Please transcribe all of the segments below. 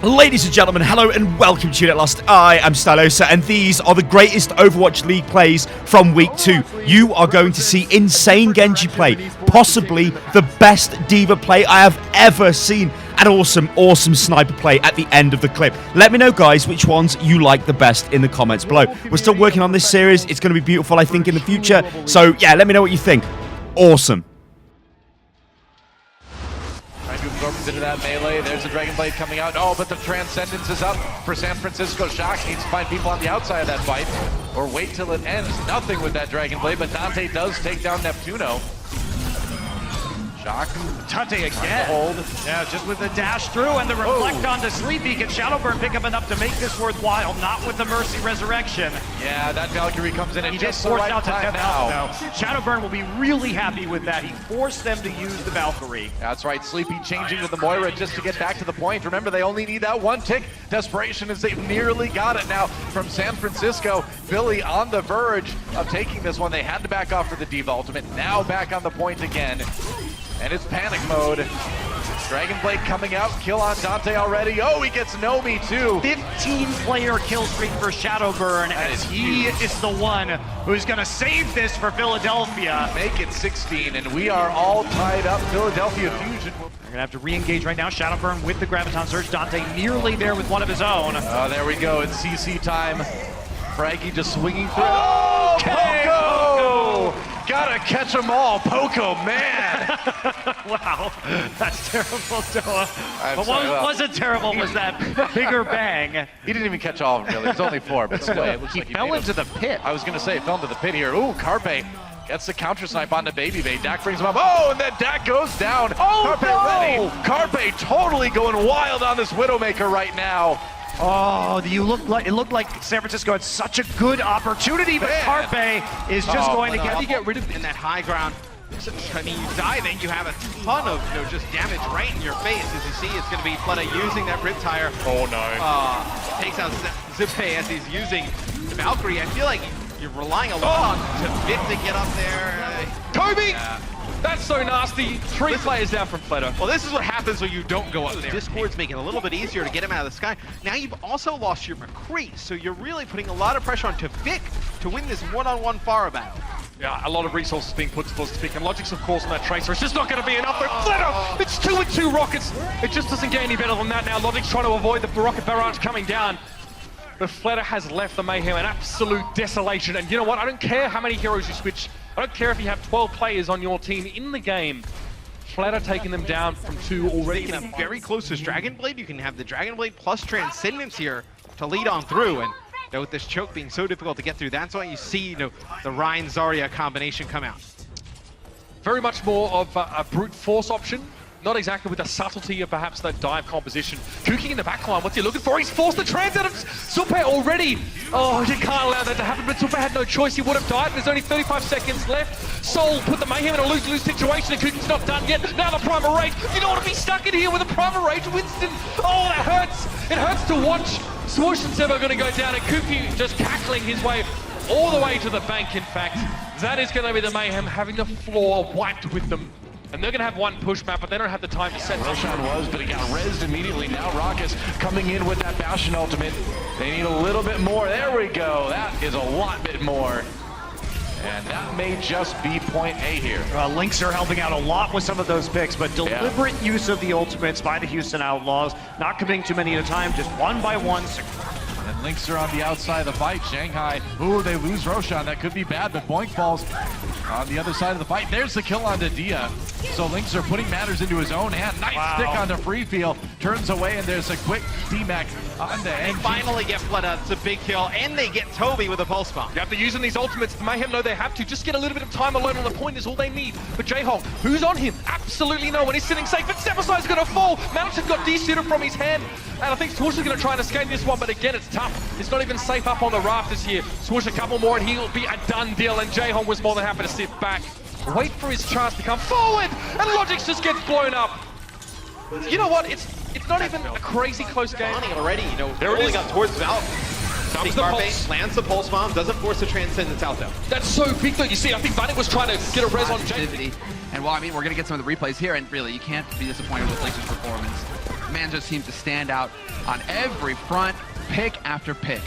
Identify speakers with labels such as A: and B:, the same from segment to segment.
A: Ladies and gentlemen, hello and welcome to Unit Lost. I am Stylosa, and these are the greatest Overwatch League plays from Week 2. You are going to see insane Genji play, possibly the best D.Va play I have ever seen, and awesome sniper play at the end of the clip. Let me know, guys, which ones you like the best in the comments below. We're still working on this series. It's going to be beautiful, I think, in the future. So, yeah, let me know what you think. Awesome.
B: Trying to absorb a bit of that melee. There's the Dragon Blade coming out. Oh, but the Transcendence is up for San Francisco. Shock needs to find people on the outside of that fight, or wait till it ends. Nothing with that Dragon Blade, but Dante does take down Neptuno. Shock.
C: Dante again. Hold. Yeah, just with the dash through and the reflect onto Sleepy. Can Shadowburn pick up enough to make this worthwhile? Not with the Mercy Resurrection.
B: Yeah, that Valkyrie comes in at just the
C: forced
B: right
C: out to
B: time now.
C: Shadowburn will be really happy with that. He forced them to use the Valkyrie.
B: That's right, Sleepy changing to the Moira just to get back to the point. Remember, they only need that one tick. Desperation as they've nearly got it now from San Francisco. Billy on the verge of taking this one. They had to back off for the D.Va ultimate. Now back on the point again. And it's panic mode. Dragon Blade coming out, kill on Dante already. Oh, he gets Nomi too.
C: 15-player kill streak for Shadowburn, as he is the one who's gonna save this for Philadelphia.
B: Make it 16, and we are all tied up. Philadelphia Fusion.
C: They're gonna have to re-engage right now. Shadowburn with the Graviton Surge. Dante nearly there with one of his own.
B: Oh, there we go. It's CC time. Fraggy just swinging through. Oh, Poko! Gotta catch them all, Poko, man!
C: Wow, that's terrible, Doa. But what wasn't terrible was that bigger bang.
B: He didn't even catch all of them, really. There's only 4, but still, it looks like he
C: fell into the pit.
B: I was gonna say, fell into the pit here. Ooh, Carpe gets the counter snipe onto Baby Bay. Dak brings him up. Oh, and then Dak goes down.
C: Oh,
B: Carpe
C: no!
B: ready. Carpe totally going wild on this Widowmaker right now.
C: Oh, it looked like San Francisco had such a good opportunity, but Carpe is just going to
D: get rid of in that high ground. I mean, you die, then you have a ton of just damage right in your face. As you see, it's going to be Fleta using that Riptire.
B: Oh no!
D: Takes out Zippe as he's using the Valkyrie. I feel like you're relying a lot on Vic to get up there.
E: Kobe! That's so nasty. 3 players down from Fleta.
D: Well, this is what happens when you don't go up there. Discord's making it a little bit easier to get him out of the sky. Now you've also lost your McCree, so you're really putting a lot of pressure onto Vic to win this one-on-one Pharah battle.
E: Yeah, a lot of resources being put towards Vic, and Logic's of course on that Tracer. It's just not going to be enough for Fleta! It's 2 with 2 rockets. It just doesn't get any better than that now. Logic's trying to avoid the rocket barrage coming down. But Fleta has left the Mayhem in absolute desolation. And you know what? I don't care how many heroes you switch. I don't care if you have 12 players on your team in the game. Fleta taking them down from 2 already.
D: Taking them very close to Dragon Blade. You can have the Dragon Blade plus Transcendence here to lead on through. And with this choke being so difficult to get through, that's why you see the Ryan Zarya combination come out.
E: Very much more of a brute force option. Not exactly with the subtlety of perhaps that dive composition. Kooking in the backline, what's he looking for? He's forced the trans out of Supe already. Oh, you can't allow that to happen, but Supe had no choice. He would have died. There's only 35 seconds left. Soul put the Mayhem in a lose-lose situation, and Kooking's not done yet. Now the Primal Rage. You don't want to be stuck in here with a Primal Rage, Winston. Oh, that hurts. It hurts to watch. Swoosh and Seb are going to go down, and Kooking just cackling his way all the way to the bank, in fact. That is going to be the Mayhem having the floor wiped with them. And they're going to have one push map, but they don't have the time to set
B: Roshan was, but he got rezzed immediately. Now Raucus coming in with that Bastion ultimate. They need a little bit more. There we go. That is a lot bit more. And that may just be point A here.
C: Lynx are helping out a lot with some of those picks, but deliberate use of the ultimates by the Houston Outlaws. Not committing too many at a time, just one by one.
B: And Lynx are on the outside of the fight. Shanghai, ooh, they lose Roshan. That could be bad, but Boink falls on the other side of the fight. There's the kill onto Dia. So Lynx are putting matters into his own hand. Nice stick onto Free Feel. Turns away, and there's a quick D-Mac onto
D: They finally get Fleta. It's a big kill, and they get Toby with a pulse bomb.
E: You have to use these ultimates. The Mayhem know they have to. Just get a little bit of time alone on the point is all they need. But J-Hong, who's on him? Absolutely no one. He's sitting safe, but Stepaside's going to fall. Mountain got de-suited from his hand. And I think Swoosh is going to try and escape this one, but again, it's tough. It's not even safe up on the rafters here. Swoosh a couple more, and he'll be a done deal. And J-Hong was more than happy to sit back. Wait for his chance to come forward, and Logix just gets blown up. You know what? It's not even a crazy close game.
D: Already, rolling up towards Val.
E: Dumps the pulse.
D: Lands the pulse bomb, doesn't force the transcendence out though.
E: That's so big though. You see, I think Vanek was trying to get a res on Jay.
F: And well, I mean, we're going to get some of the replays here, and really, you can't be disappointed with Link's performance. Man just seems to stand out on every front, pick after pick.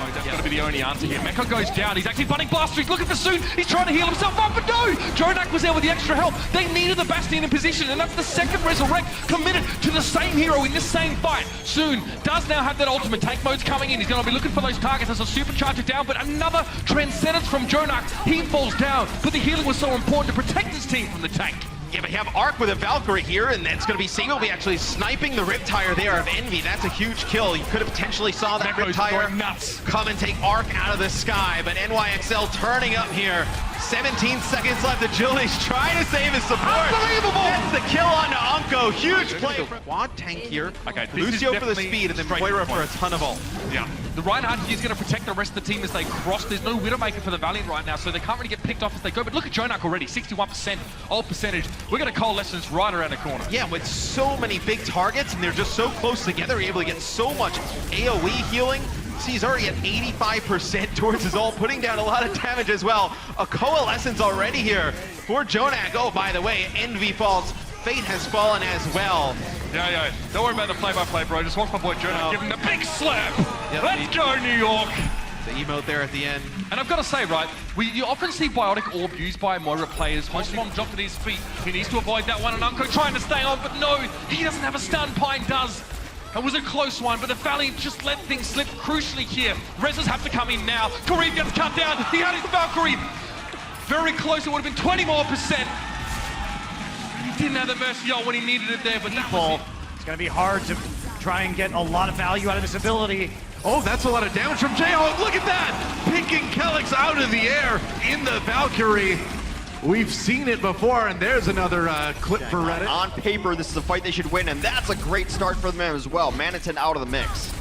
E: Oh, that's got to be the only answer here. Mecha goes down. He's actually bunning Blaster. He's looking for Soon. He's trying to heal himself up, but no! Jonak was there with the extra help. They needed the Bastion in position, and that's the second Resurrect committed to the same hero in this same fight. Soon does now have that ultimate. Tank mode's coming in. He's going to be looking for those targets as a supercharger down, but another Transcendence from Jonak. He falls down, but the healing was so important to protect his team from the tank.
D: Yeah, but you have Arc with a Valkyrie here, and it's going to be Seagull actually sniping the Riptire there of Envy. That's a huge kill. You could have potentially saw that Riptire come and take Arc out of the sky, but NYXL turning up here. 17 seconds left. Agility's trying to save his support. Unbelievable! That's the kill onto Unko. Huge play. Quad tank here.
E: Okay,
D: Lucio for the speed, and then Moira for a ton of ult.
E: Yeah. The Reinhardt is going to protect the rest of the team as they cross. There's no Widowmaker for the Valiant right now, so they can't really get picked off as they go. But look at Jonak already, 61% ult percentage. We're going to coalescence right around the corner.
D: Yeah, with so many big targets, and they're just so close together, able to get so much AoE healing. See, he's already at 85% towards his ult, putting down a lot of damage as well. A coalescence already here for Jonak. Oh, by the way, Envy falls. Fate has fallen as well.
E: Yeah. Don't worry about the play-by-play, bro. Just watch my boy Jonak give him the big slap.
D: Yep,
E: Let's go, New York.
D: The emote there at the end.
E: And I've got to say, right, you often see Biotic Orb used by Moira players. Most of them jumped at his feet. He needs to avoid that one, and Unko trying to stay on, but no, he doesn't have a stun. Pine does. It was a close one, but the Valiant just let things slip crucially here. Rezzers have to come in now. Kareem gets cut down. He had his Valkyrie. Very close. It would have been 20% more. He didn't have the Mercy ult when he needed it there, but that was it.
C: It's going to be hard to try and get a lot of value out of this ability.
B: Oh, that's a lot of damage from J-Hawk. Look at that! Picking Kelix out of the air in the Valkyrie. We've seen it before, and there's another clip for Reddit.
G: On paper, this is a fight they should win, and that's a great start for them as well. Manatin out of the mix.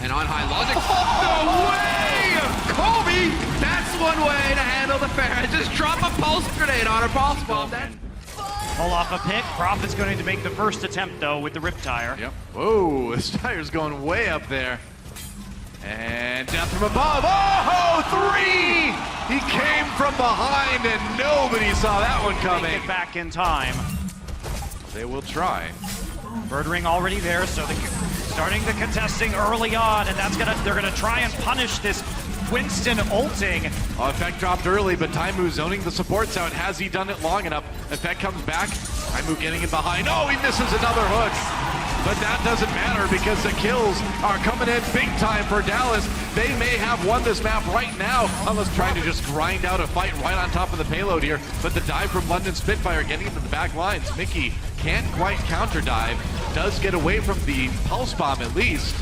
F: And on high logic.
B: No way! Kobe! That's one way to handle the fair. Just drop a pulse grenade on her pulse bomb.
C: Pull off a pick. Prophet's going to make the first attempt, though, with the Riptire.
B: Yep. Whoa, this tire's going way up there. And down from above. Oh, 3! He came from behind, and nobody saw that one coming.
C: Get back in time.
B: They will try.
C: Birdring already there, so starting the contesting early on, and they're gonna try and punish this Winston ulting.
B: Effect dropped early, but Taimu zoning the supports out. Has he done it long enough? Effect comes back. Taimu getting in behind. Oh, he misses another hook. But that doesn't matter because the kills are coming in big time for Dallas. They may have won this map right now, unless trying to just grind out a fight right on top of the payload here. But the dive from London Spitfire getting into the back lines. Mickey can't quite counter dive. Does get away from the pulse bomb at least.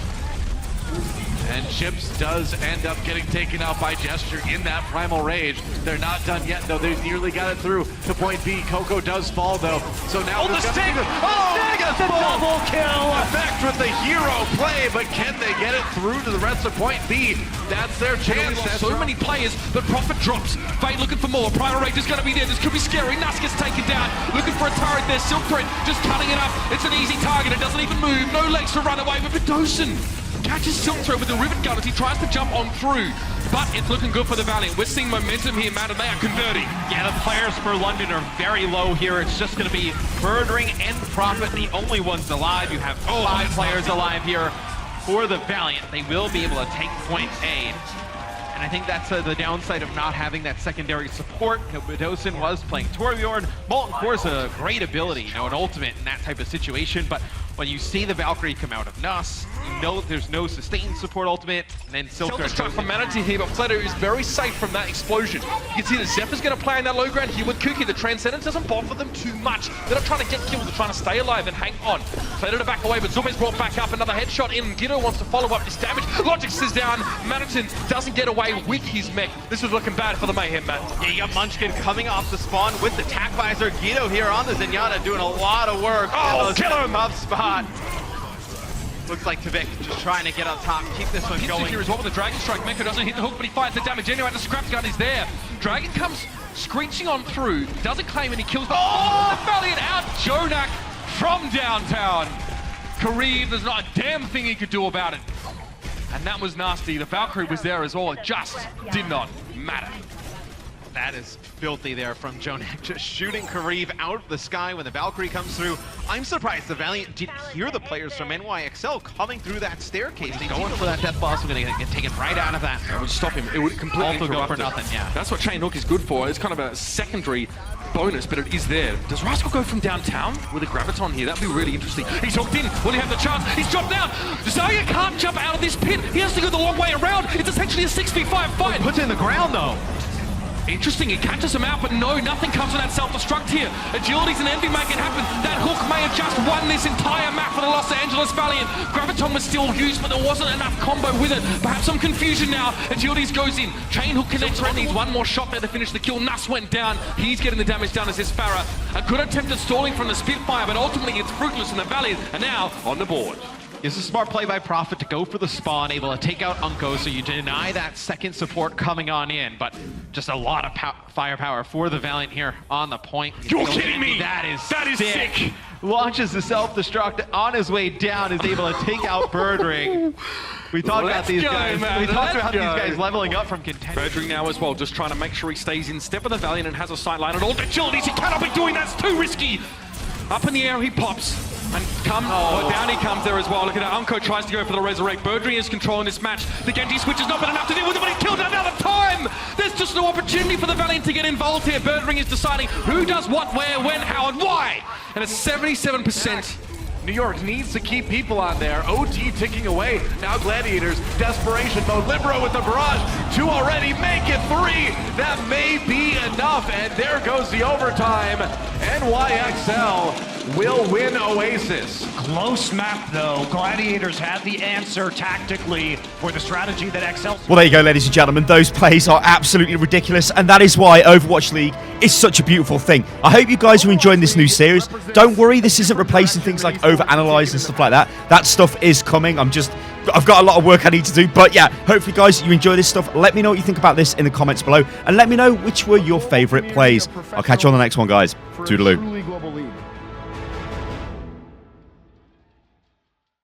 B: And Chips does end up getting taken out by Gesture in that Primal Rage. They're not done yet, though. They nearly got it through to point B. Coco does fall, though. So now
C: the stick! The double kill!
B: Effect with the hero play, but can they get it through to the rest of point B? That's their chance.
E: So many players, but Prophet drops. Fate looking for more. Primal Rage is going to be there. This could be scary. Nas gets taken down. Looking for a turret there. Silk Thread just cutting it up. It's an easy target. It doesn't even move. No legs to run away. But Vidosin catches Silk Thread with the rivet gun as he tries to jump on through. But it's looking good for the Valiant. We're seeing momentum here, man, and they are converting.
H: Yeah, the players for London are very low here. It's just going to be Birdring and Prophet, the only ones alive. You have 5 players alive here for the Valiant. They will be able to take point A. And I think that's the downside of not having that secondary support. Vidosin was playing Torbjorn. Molten Core's a great ability, an ultimate in that type of situation. But when you see the Valkyrie come out of Nuss, you know there's no sustained support ultimate, and then Silk
E: Strike from Manatee here, but Fleto is very safe from that explosion. You can see that Zephyr's going to play in that low ground here with Kuki. The Transcendence doesn't bother them too much. They're not trying to get killed, they're trying to stay alive and hang on. Fleto to back away, but Zube's brought back up. Another headshot in. Giddo wants to follow up this damage. Logix is down. Manatin doesn't get away with his mech. This is looking bad for the Mayhem, man.
D: Yeah, you got Munchkin coming off the spawn with the tack visor. Guido here on the Zenyatta doing a lot of work.
E: Oh, kill him!
D: Tough spot. Looks like Tavik just trying to get on top, keep this one going.
E: Here as well with the Dragon Strike. Mecha doesn't hit the hook, but he finds the damage anyway. The scrap gun is there. Dragon comes screeching on through, doesn't claim any kills, but the Valiant out Jonak from downtown. Kareem, there's not a damn thing he could do about it. and that was nasty. The Valkyrie was there as well. It just did not matter.
D: That is filthy there from Jonak, just shooting Kariv out of the sky when the Valkyrie comes through. I'm surprised the Valiant didn't hear the players from NYXL coming through that staircase. They going for that death boss. We're going to get taken right out of that.
E: It would stop him. It would completely
D: Also go
E: interrupt
D: for
E: it.
D: nothing, yeah.
E: That's what Chain Hook is good for. It's kind of a secondary bonus, but it is there. Does Rascal go from downtown with a Graviton here? That'd be really interesting. He's hooked in. Will he have the chance? He's dropped down. Zarya can't jump out of this pit. He has to go the long way around. It's essentially a 6v5 fight.
D: Puts it in the ground, though.
E: Interesting, he catches him out, but no, nothing comes from that self-destruct here. Agility's and Envy make it happen. That hook may have just won this entire map for the Los Angeles Valiant. Graviton was still used, but there wasn't enough combo with it. Perhaps some confusion now. Agility's goes in. Chain Hook connects on, needs one more shot there to finish the kill. Nuss went down. He's getting the damage done as his Farah. A good attempt at stalling from the Spitfire, but ultimately it's fruitless in the Valiant, and now on the board.
D: It's a smart play by Prophet to go for the spawn, able to take out Unko, so you deny that second support coming on in, but just a lot of firepower for the Valiant here on the point.
E: You're kidding me!
D: That is
E: sick!
D: Launches the self-destruct on his way down, is able to take out Birdring. We talked about these guys.
E: Man.
D: We talked about these guys leveling up from contention.
E: Birdring now as well, just trying to make sure he stays in step with the Valiant and has a sight line at all agilities. He cannot be doing that, it's too risky. Up in the air he pops. And down he comes there as well. Look at how Unko tries to go for the Resurrect. Birdring is controlling this match. The Genji switch has not been enough to deal with it, but he's killed it another time! There's just no opportunity for the Valiant to get involved here. Birdring is deciding who does what, where, when, how, and why! And it's 77%.
B: New York needs to keep people on there. OT ticking away. Now Gladiators, desperation mode. Libero with the barrage. 2 already, make it 3. That may be enough. And there goes the overtime. NYXL will win Oasis.
C: Close map, though. Gladiators had the answer tactically for the strategy that XL...
A: Well, there you go, ladies and gentlemen. Those plays are absolutely ridiculous, and that is why Overwatch League is such a beautiful thing. I hope you guys are enjoying this new series. Don't worry, this isn't replacing things like Overanalyze and stuff like that. That stuff is coming. I've got a lot of work I need to do, but yeah, hopefully, guys, you enjoy this stuff. Let me know what you think about this in the comments below, and let me know which were your favorite plays. I'll catch you on the next one, guys. Toodaloo.